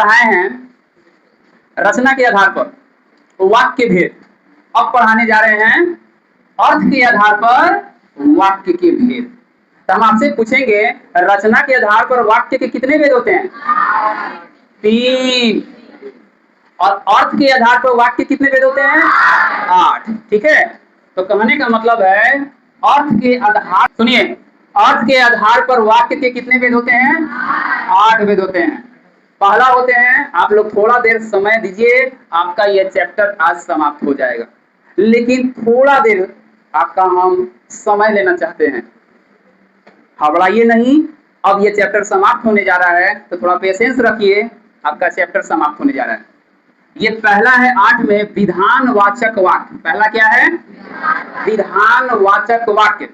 पढ़ाए हैं रचना के आधार पर वाक्य भेद, अब पढ़ाने जा रहे हैं अर्थ के आधार पर वाक्य के भेद। तो हम आपसे पूछेंगे रचना के आधार पर वाक्य के कितने भेद होते हैं? 3। और अर्थ के आधार पर वाक्य कितने भेद होते हैं? 8। ठीक है, तो कहने का मतलब है अर्थ के आधार, सुनिए, अर्थ के आधार पर वाक्य के कितने भेद होते हैं? 8 भेद होते हैं। पहला होते हैं, आप लोग थोड़ा देर समय दीजिए, आपका यह चैप्टर आज समाप्त हो जाएगा, लेकिन थोड़ा देर आपका हम समय लेना चाहते हैं, घबराइए नहीं। अब ये चैप्टर समाप्त होने जा रहा है, तो थोड़ा पेशेंस रखिए, आपका चैप्टर समाप्त होने जा रहा है। ये पहला है 8 में विधानवाचक वाक्य। पहला क्या है? विधानवाचक वाक्य।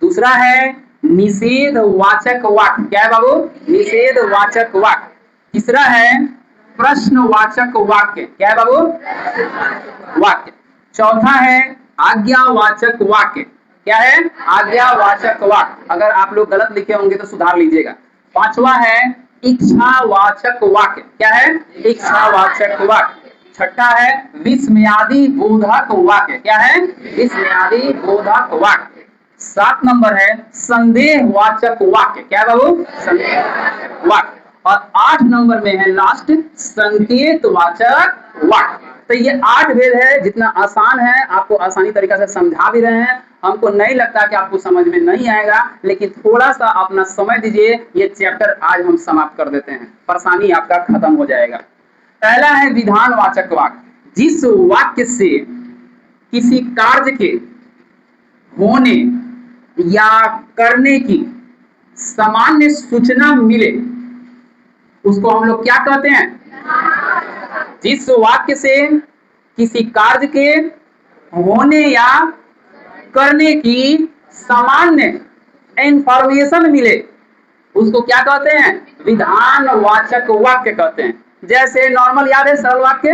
दूसरा है निषेधवाचक वाक्य। क्या है बाबू? निषेधवाचक वाक्य। तीसरा है प्रश्नवाचक वाक्य। क्या है बाबू? वाक्य। चौथा है आज्ञावाचक वाक्य। क्या है? आज्ञावाचक वाक्य। अगर आप लोग गलत लिखे होंगे तो सुधार लीजिएगा। पांचवा है इच्छावाचक वाक्य। क्या है? इच्छावाचक वाक्य। छठा है विस्मयादि बोधक वाक्य। क्या है? विस्मयादि बोधक वाक्य। 7 नंबर है संदेहवाचक वाक्य। क्या है बाबू? संदेहवाचक वाक्य। और 8 नंबर में है लास्ट संकेतवाचक वाक्य। तो ये 8 भेद है, जितना आसान है आपको आसानी तरीका से समझा भी रहे हैं। हमको नहीं लगता कि आपको समझ में नहीं आएगा, लेकिन थोड़ा सा अपना समय दीजिए, ये चैप्टर आज हम समाप्त कर देते हैं, परेशानी आपका खत्म हो जाएगा। पहला है विधानवाचक वाक्य। जिस वाक्य से किसी कार्य के होने या करने की सामान्य सूचना मिले उसको हम लोग क्या कहते हैं? जिस वाक्य से किसी कार्य के होने या करने की सामान्य इंफॉर्मेशन मिले उसको क्या कहते हैं? विधानवाचक वाक्य कहते हैं। जैसे नॉर्मल याद है सरल वाक्य,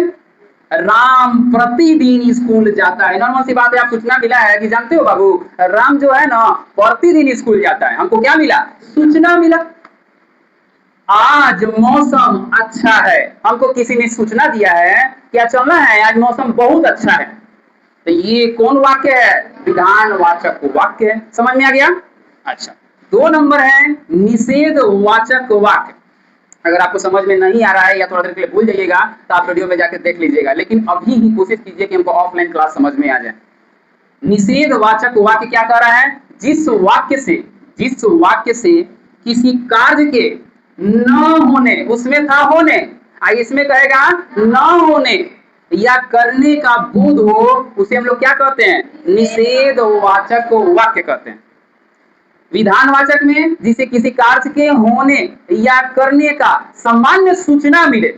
राम प्रतिदिन स्कूल जाता है। नॉर्मल सी बात है, आप सूचना मिला है कि जानते हो बाबू, राम जो है ना प्रतिदिन स्कूल जाता है। हमको क्या मिला? सूचना मिला। आज मौसम अच्छा है, हमको किसी ने सूचना दिया है क्या चलना है, आज मौसम बहुत अच्छा है। तो ये कौन वाक्य है? विधानवाचक वाक्य है। समझ में आ गया? अच्छा, 2 नंबर है निषेधवाचक वाक्य। अगर आपको समझ में नहीं आ रहा है या थोड़ा देर के लिए भूल जाइएगा तो आप वीडियो में जाकर देख लीजिएगा, लेकिन अभी ही कोशिश कीजिए कि हमको ऑफलाइन क्लास समझ में आ जाए। निषेधवाचक वाक्य क्या कह रहा है? जिस वाक्य से किसी कार्य के न होने, उसमें था होने, इसमें कहेगा न होने या करने का बोध हो, उसे हम लोग क्या कहते हैं? निषेधवाचक वाक्य कहते हैं। विधानवाचक में जिसे किसी कार्य के होने या करने का सामान्य सूचना मिले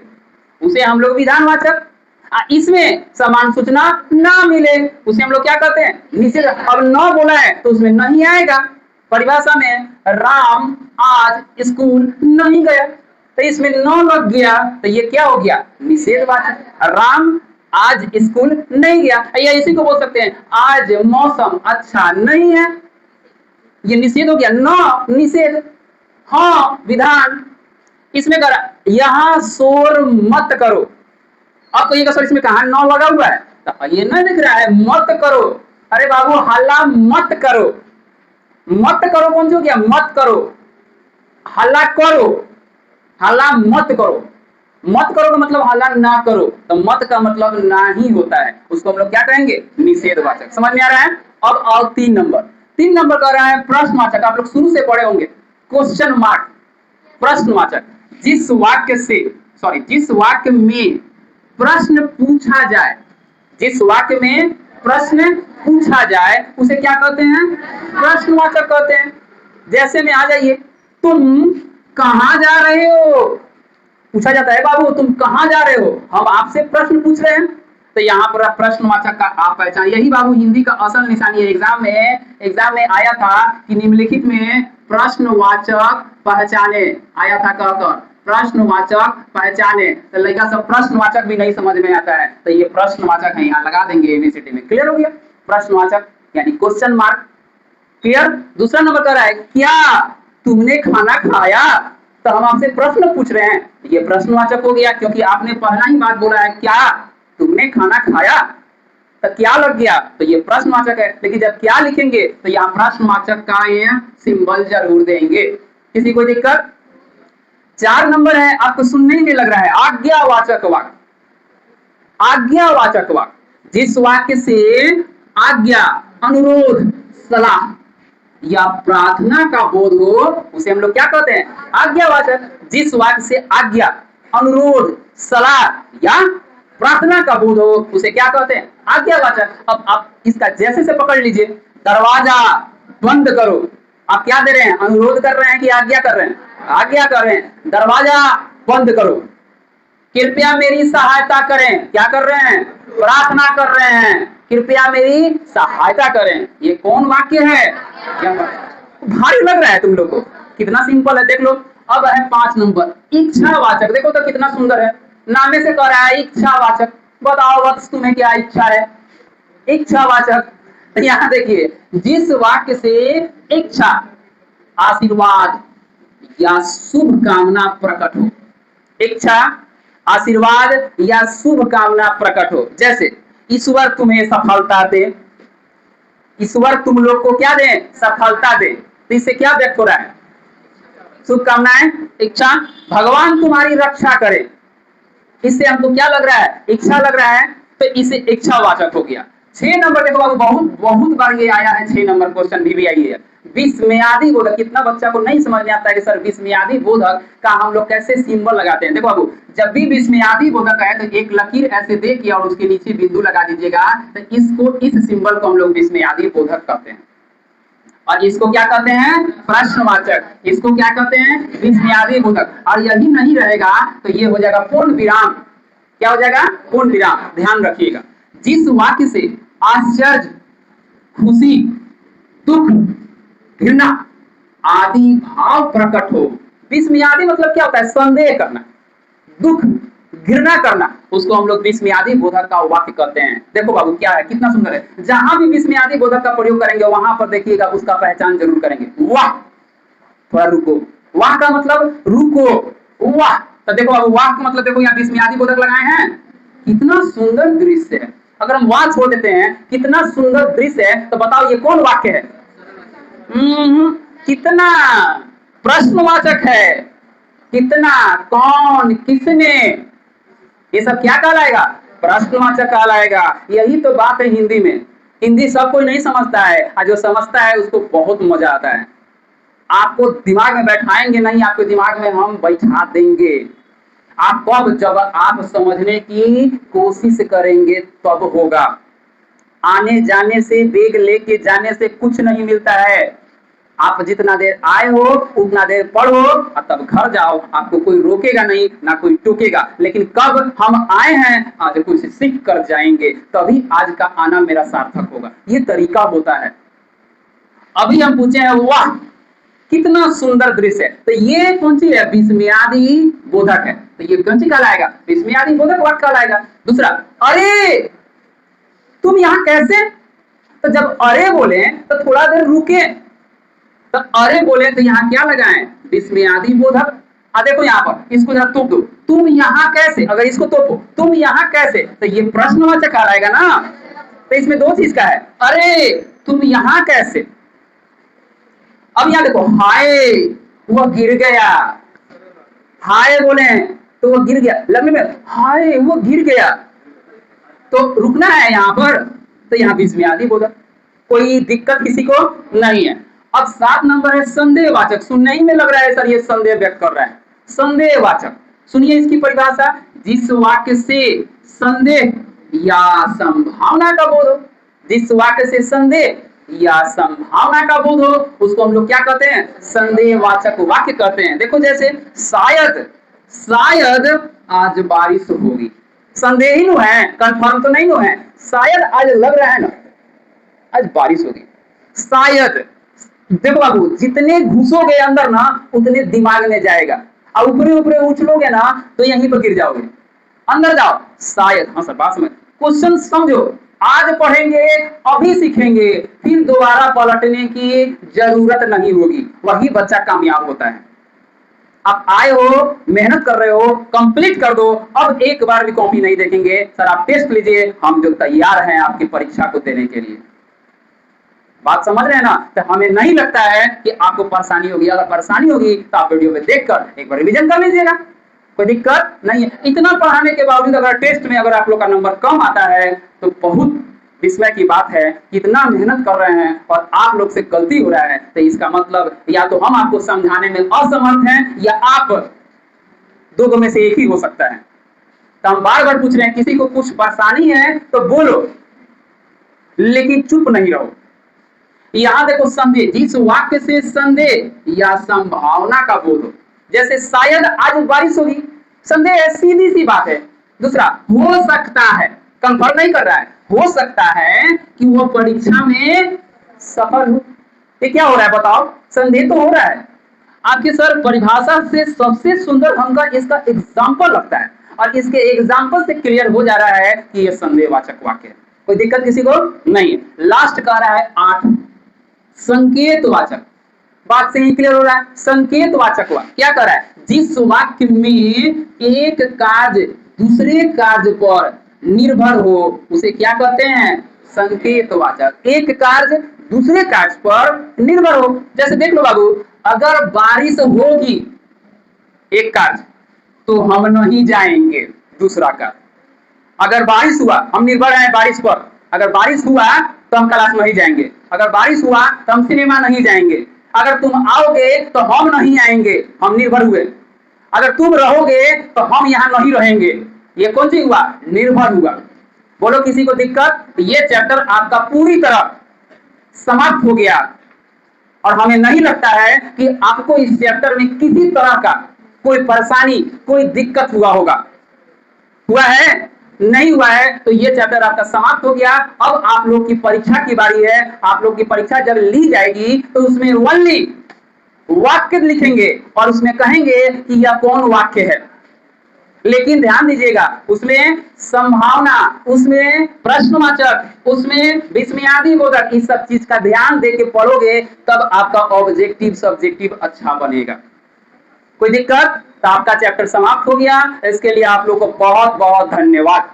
उसे हम लोग विधानवाचक, इसमें समान सूचना ना मिले उसे हम लोग क्या कहते हैं? निषेध। अब न बोला है तो उसमें नहीं आएगा। परिभाषा में राम आज स्कूल नहीं गया, तो इसमें न लग गया तो ये क्या हो गया? निषेधवाचक। राम आज स्कूल नहीं गया, या इसी को बोल सकते हैं आज मौसम अच्छा नहीं है, ये निषेध हो गया। न निषेध। हाँ विधान। इसमें करा यहां शोर मत करो। अब कहिएगा सर इसमें कहा न लगा हुआ है, तो ये नहीं दिख रहा है मत करो। अरे बाबू हल्ला मत करो। मत करो कौन सी हो गया? मत करो। हल्ला करो, हल्ला मत करो। मत करो का मतलब हल्ला ना करो, तो मत का मतलब ना ही होता है, उसको हम लोग क्या कहेंगे? निषेधवाचक। समझ में आ रहा है? अब आओ 3 नंबर कह रहा है प्रश्नवाचक। आप लोग शुरू से पढ़े होंगे, क्वेश्चन मार्क। प्रश्नवाचक जिस वाक्य में प्रश्न पूछा जाए, जिस वाक्य में प्रश्न पूछा जाए उसे क्या कहते हैं? प्रश्नवाचक कहते हैं। जैसे में आ जाइए, तुम कहां जा रहे हो, पूछा जाता है बाबू तुम कहां जा रहे हो, हम आपसे प्रश्न पूछ रहे हैं, तो यहाँ पर प्रश्नवाचक का आप पहचान। यही बाबू हिंदी का असल निशानी है। एग्जाम में आया था कि निम्नलिखित में प्रश्नवाचक पहचाने, आया था कहकर प्रश्नवाचक पहचाने। तो लड़का सब प्रश्नवाचक भी नहीं समझ में आता है, तो ये प्रश्नवाचक है, यहाँ लगा देंगे एबीसीडी में। क्लियर हो गया? प्रश्नवाचक यानी क्वेश्चन मार्क। क्लियर? दूसरा नंबर कर रहा है क्या तुमने खाना खाया? तो हम आपसे प्रश्न पूछ रहे हैं, ये प्रश्नवाचक हो गया, क्योंकि आपने पहला ही बात बोला है, क्या तुमने खाना खाया, तो क्या लग गया, तो ये प्रश्नवाचक है। लेकिन जब क्या लिखेंगे तो यहाँ प्रश्नवाचक का ये सिंबल जरूर देंगे। किसी को दिक्कत? 4 नंबर है, आपको सुनने ही नहीं लग रहा है, आज्ञावाचक वाक्य। आज्ञावाचक वाक्य, जिस वाक्य से आज्ञा, अनुरोध, सलाह या प्रार्थना का बोध हो उसे हम लोग क्या कहते हैं? आज्ञावाचक। जिस वाक्य से आज्ञा, अनुरोध, सलाह या प्रार्थना का बोध हो उसे क्या कहते हैं? आज्ञावाचक। अब आप इसका जैसे से पकड़ लीजिए, दरवाजा बंद करो, आप क्या दे रहे हैं? अनुरोध कर रहे हैं कि आज्ञा कर रहे हैं? आज्ञा कर रहे हैं। दरवाजा बंद करो, कृपया मेरी सहायता करें, क्या कर रहे हैं? प्रार्थना कर रहे हैं, कृपया मेरी सहायता करें। ये कौन वाक्य है? क्या भारी लग रहा है तुम लोग को? कितना सिंपल है, देख लो। अब है 5 नंबर, इच्छावाचक। देखो तो कितना सुंदर है, नामे से कह रहा है इच्छावाचक। बताओ वत्स तुम्हें क्या इच्छा है? इच्छावाचक। यहाँ देखिए, जिस वाक्य से इच्छा, आशीर्वाद या शुभ कामना प्रकट हो, इच्छा, आशीर्वाद या शुभ कामना प्रकट हो, जैसे ईश्वर तुम्हें सफलता दे, ईश्वर तुम लोग को क्या दे? सफलता दे। तो इससे क्या व्यक्त हो रहा है? शुभकामनाएं, इच्छा। भगवान तुम्हारी रक्षा करे, इससे हमको क्या लग रहा है? इच्छा लग रहा है, तो इसे इच्छावाचक हो गया। 6 नंबर देखो बाबू, बहुत बहुत बार ये आया है 6 नंबर क्वेश्चन भी आई है। विस्मयादि बोधक। कितना बच्चा को नहीं समझ में आता है कि सर विस्मयादि बोधक का हम लोग कैसे सिंबल लगाते हैं। देखो बाबू, जब भी विस्मयादि बोधक है तो एक लकीर ऐसे देखिए और उसके नीचे बिंदु लगा दीजिएगा, तो इसको, इस सिंबल को हम लोग विस्मयादि बोधक कहते हैं। और इसको क्या कहते हैं? प्रश्नवाचक। इसको क्या कहते हैं? विस्मयादि बोधक। और यही नहीं रहेगा तो ये हो जाएगा पूर्ण विराम। क्या हो जाएगा? पूर्ण विराम। ध्यान रखिएगा, जिस वाक्य से आश्चर्य, खुशी, दुख, घृणा आदि भाव प्रकट हो। विस्मयादि मतलब क्या होता है? संदेह करना, दुख, घृणा करना, उसको हम लोग विस्मयादि बोधक का वाक्य कहते हैं। देखो बाबू क्या है, कितना सुंदर है। जहां भी विस्मयादि बोधक का प्रयोग करेंगे वहां पर देखिएगा उसका पहचान जरूर करेंगे। वाह, थोड़ा रुको। वाह का मतलब रुको, वाह। तो देखो बाबू, वाह का मतलब देखो यहाँ विस्मयादि बोधक लगाए हैं। कितना सुंदर दृश्य है। अगर हम वाह छोड़ देते हैं, कितना सुंदर दृश्य है, तो बताओ ये कौन वाक्य है? कितना प्रश्नवाचक है। कितना, कौन, किसने, ये सब क्या कहलाएगा? प्रश्नवाचक कहलाएगा। यही तो बात है हिंदी में। हिंदी सब कोई नहीं समझता है, और जो समझता है उसको बहुत मजा आता है। आपको दिमाग में बैठाएंगे नहीं, आपके दिमाग में हम बैठा देंगे। आप कब? जब आप समझने की कोशिश करेंगे तब होगा। आने जाने से, बेग लेके जाने से कुछ नहीं मिलता है। आप जितना देर आए हो उतना देर पढ़ो और तब घर जाओ, आपको कोई रोकेगा नहीं, ना कोई टोकेगा। लेकिन कब हम आए हैं, आज कुछ सीख कर जाएंगे, तभी आज का आना मेरा सार्थक होगा। ये तरीका होता है। अभी हम पूछे हैं वाह कितना सुंदर दृश्य है, तो ये कौन सी है? विस्मयादि बोधक है। तो ये कौन सी कहलाएगा? विस्मयादि बोधक वाक्य कहलाएगा। दूसरा, अरे तुम यहाँ कैसे? तो जब अरे बोले तो थोड़ा देर रुके, तो अरे बोले तो यहाँ क्या लगाएं? विस्मयादि बोधक। देखो यहाँ पर, इसको जरा तोप दो, तुम यहाँ कैसे? अगर इसको तोपो, तुम यहाँ कैसे, तो ये प्रश्नवाचक कहलाएगा ना। तो इसमें 2 चीज का है, अरे तुम यहाँ कैसे। अब यहाँ देखो, हाय वो गिर गया। हाय बोले तो वो गिर गया, लगने में हाय वो गिर गया, तो रुकना है यहाँ पर। तो यहाँ विस्मयादि बोधक। कोई दिक्कत किसी को नहीं है। अब 7 नंबर है संदेहवाचक। सुनने ही में लग रहा है सर ये संदेह व्यक्त कर रहा है। संदेहवाचक, सुनिए इसकी परिभाषा। जिस वाक्य से संदेह या संभावना का बोध हो, जिस वाक्य से संदेह या संभावना का बोध हो उसको हम लोग क्या कहते हैं? संदेहवाचक वाक्य कहते हैं। देखो जैसे शायद, शायद आज बारिश होगी। संदेह ही नो है, कंफर्म तो नहीं नो है। शायद आज लग रहा है ना आज बारिश होगी, शायद। देखो बाबू, जितने घुसोगे अंदर ना उतने दिमाग में जाएगा, और ऊपरे ऊपरे उछलोगे ना तो यहीं पर गिर जाओगे। अंदर जाओ, शायद। हाँ सर, बात समझ। क्वेश्चन समझो, आज पढ़ेंगे, अभी सीखेंगे, फिर दोबारा पलटने की जरूरत नहीं होगी। वही बच्चा कामयाब होता है। आप आए हो, मेहनत कर रहे हो, कंप्लीट कर दो। अब एक बार भी कॉपी नहीं देखेंगे सर, आप टेस्ट लीजिए, हम जो तैयार हैं आपकी परीक्षा को देने के लिए। बात समझ रहे हैं ना? तो हमें नहीं लगता है कि आपको परेशानी होगी। अगर परेशानी होगी तो आप वीडियो में देखकर एक बार रिवीजन कर लीजिएगा, कोई दिक्कत नहीं है। इतना पढ़ाने के बावजूद अगर टेस्ट में अगर आप लोग का नंबर कम आता है तो बहुत विस्मय की बात है। इतना मेहनत कर रहे हैं और आप लोग से गलती हो रहा है, तो इसका मतलब या तो हम आपको समझाने में असमर्थ हैं या आप दो में से एक ही हो सकता है। तो हम बार बार पूछ रहे हैं, किसी को कुछ परेशानी है तो बोलो, लेकिन चुप नहीं रहो। यहां देखो, संदेह, जिस वाक्य से संदेह या संभावना का बोध हो, जैसे शायद आज बारिश होगी, संदेह है, सीधी सी बात है। दूसरा, हो सकता है, कंफर्म नहीं कर रहा है, हो सकता है कि वो परीक्षा में सफल हो। ये क्या हो रहा है बताओ? संदेह तो हो रहा है। आपके सर परिभाषा से सबसे सुंदर हमका इसका एग्जाम्पल लगता है, और इसके एग्जाम्पल से क्लियर हो जा रहा है कि यह संदेहवाचक वाक्य है। कोई दिक्कत किसी को नहीं। लास्ट कह रहा है 8, संकेतवाचक। बात से ही क्लियर हो रहा है, संकेतवाचक वाक्य क्या कर रहा है? जिस वाक्य में एक कार्य दूसरे कार्य पर निर्भर हो उसे क्या कहते हैं? संकेतवाचक। एक कार्य दूसरे कार्य पर निर्भर हो। जैसे देख लो बाबू, अगर बारिश होगी एक कार्य तो हम नहीं जाएंगे दूसरा कार्य। अगर बारिश हुआ, हम निर्भर हैं बारिश पर, अगर बारिश हुआ तो हम क्लास नहीं जाएंगे, अगर बारिश हुआ तो हम सिनेमा नहीं जाएंगे, अगर तुम आओगे तो हम नहीं आएंगे, हम निर्भर हुए, अगर तुम रहोगे तो हम यहां नहीं रहेंगे। ये कौन सी हुआ? निर्भर हुआ। बोलो किसी को दिक्कत? ये चैप्टर आपका पूरी तरह समाप्त हो गया, और हमें नहीं लगता है कि आपको इस चैप्टर में किसी तरह का कोई परेशानी, कोई दिक्कत हुआ होगा। हुआ है? नहीं हुआ है तो ये चैप्टर आपका समाप्त हो गया। अब आप लोग की परीक्षा की बारी है। आप लोग की परीक्षा जब ली जाएगी तो उसमें ओनली वाक्य लिखेंगे और उसमें कहेंगे कि यह कौन वाक्य है। लेकिन ध्यान दीजिएगा, उसमें संभावना, उसमें प्रश्नवाचक, उसमें विस्मयादि बोधक, इस सब चीज का ध्यान देके पढ़ोगे तब आपका ऑब्जेक्टिव सब्जेक्टिव अच्छा बनेगा। कोई दिक्कत? तो आपका चैप्टर समाप्त हो गया। इसके लिए आप लोग को बहुत बहुत धन्यवाद।